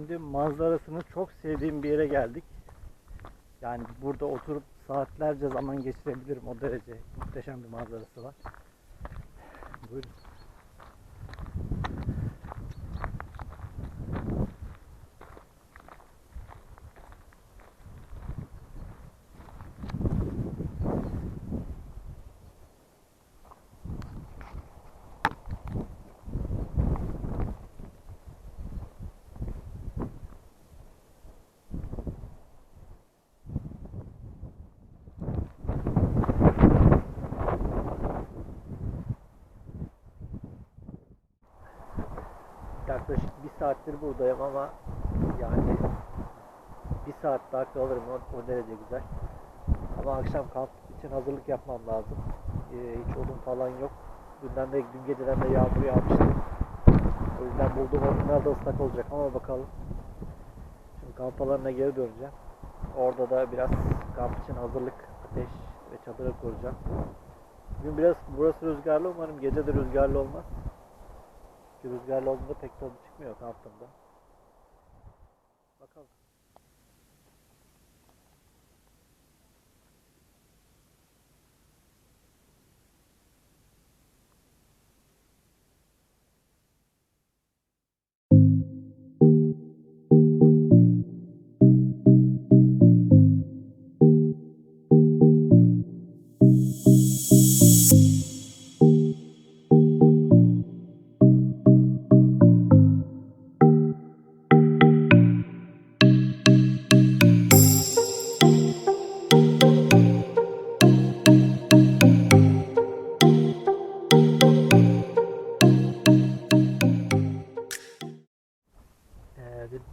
Şimdi manzarasını çok sevdiğim bir yere geldik. Yani burada oturup saatlerce zaman geçirebilirim, o derece muhteşem bir manzarası var. Buyurun. Yaklaşık bir saattir buradayım ama yani bir saat daha kalırım, o derece güzel. Ama akşam kamp için hazırlık yapmam lazım. Hiç odun falan yok. Dün geceden de yağmur yağmıştı. O yüzden bulduğum odunlar da ıslak olacak ama bakalım. Şimdi kamp alanına geri döneceğim. Orada da biraz kamp için hazırlık, ateş ve çadırı kuracağım. Bugün biraz burası rüzgarlı, umarım gece de rüzgarlı olmaz. Rüzgarlı olduğunda pek tadı çıkmıyor kampında. Bakalım.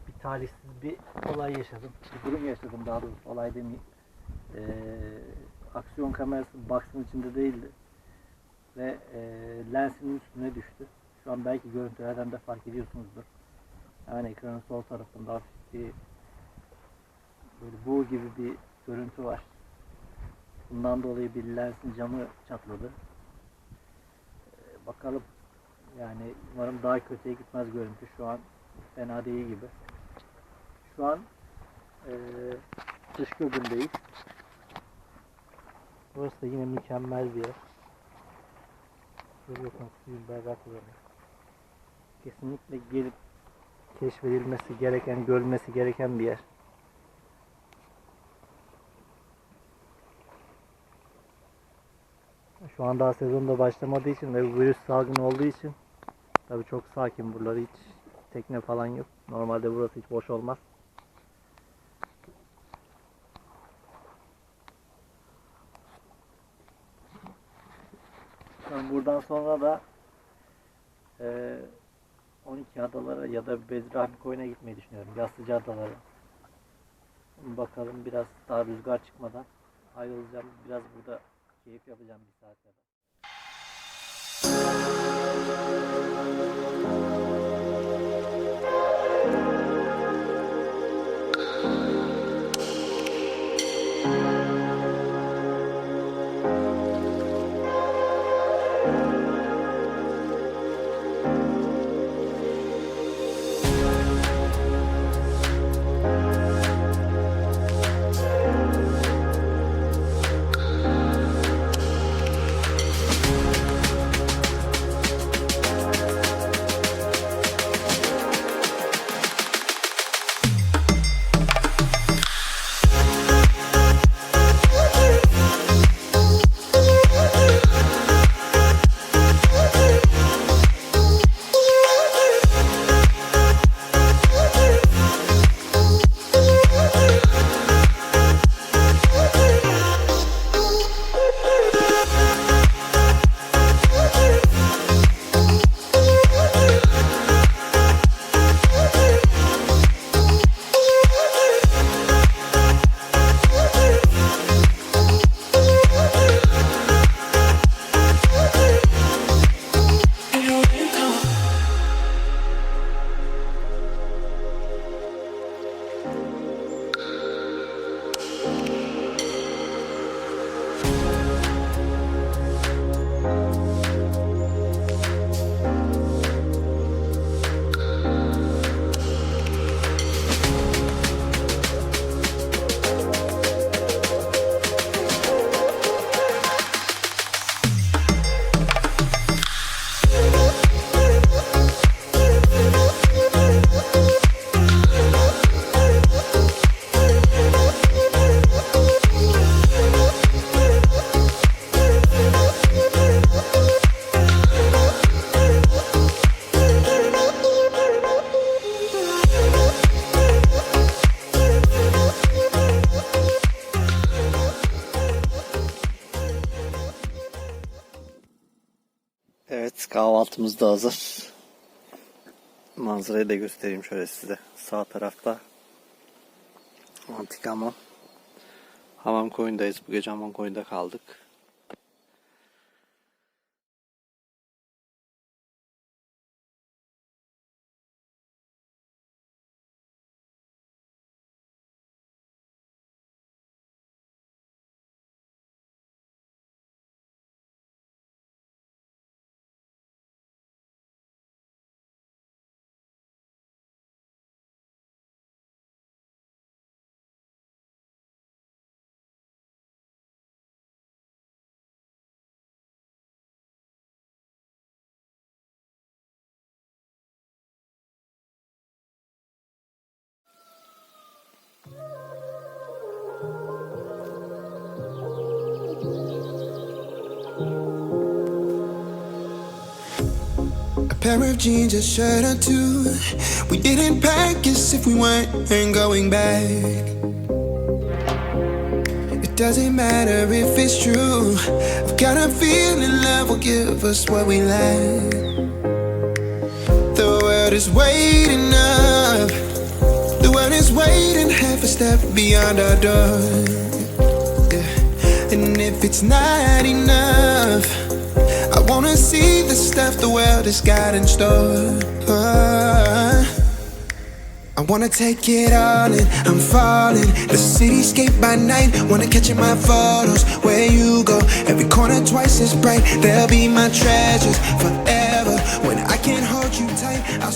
Bir talihsiz bir olay yaşadım. Bir durum yaşadım daha doğrusu. Olay demeyeyim. Aksiyon kamerası box'ın içinde değildi. Ve lensinin üstüne düştü. Şu an belki görüntülerden de fark ediyorsunuzdur. Yani ekranın sol tarafında hafif bir böyle buğu gibi bir görüntü var. Bundan dolayı bir lensin camı çatladı. Bakalım. Yani umarım daha kötüye gitmez görüntü. Şu an fena değil gibi. Şu an dış göbündeyiz. Burası da yine mükemmel bir yer. Görüyorsunuz, suyun berrak olanı. Kesinlikle gelip keşfedilmesi gereken, görülmesi gereken bir yer. Şu an daha sezon da başlamadığı için ve virüs salgını olduğu için tabii çok sakin buraları, hiç tekne falan yok. Normalde burası hiç boş olmaz. Buradan sonra da 12 adalara ya da Bezrahmi Koyun'a gitmeyi düşünüyorum. Yaslıca adalara. Bakalım, biraz daha rüzgar çıkmadan ayrılacağım. Biraz burada keyif yapacağım bir saat kadar. Kahvaltımız da hazır. Manzarayı da göstereyim şöyle size. Sağ tarafta antik hamam. Hamam koyundayız. Bu gece hamam koyunda kaldık. Pair of jeans, a shirt or two. We didn't pack as if we weren't going back. It doesn't matter if it's true. I've got a feeling love will give us what we lack. The world is waiting up. The world is waiting half a step beyond our door. Yeah. And if it's not enough, I wanna see the stuff the world has got in store. I wanna take it all in, I'm falling. The cityscape by night, wanna catch in my photos. Where you go, every corner twice as bright. They'll be my treasures forever. When I can't hold you tight, I'll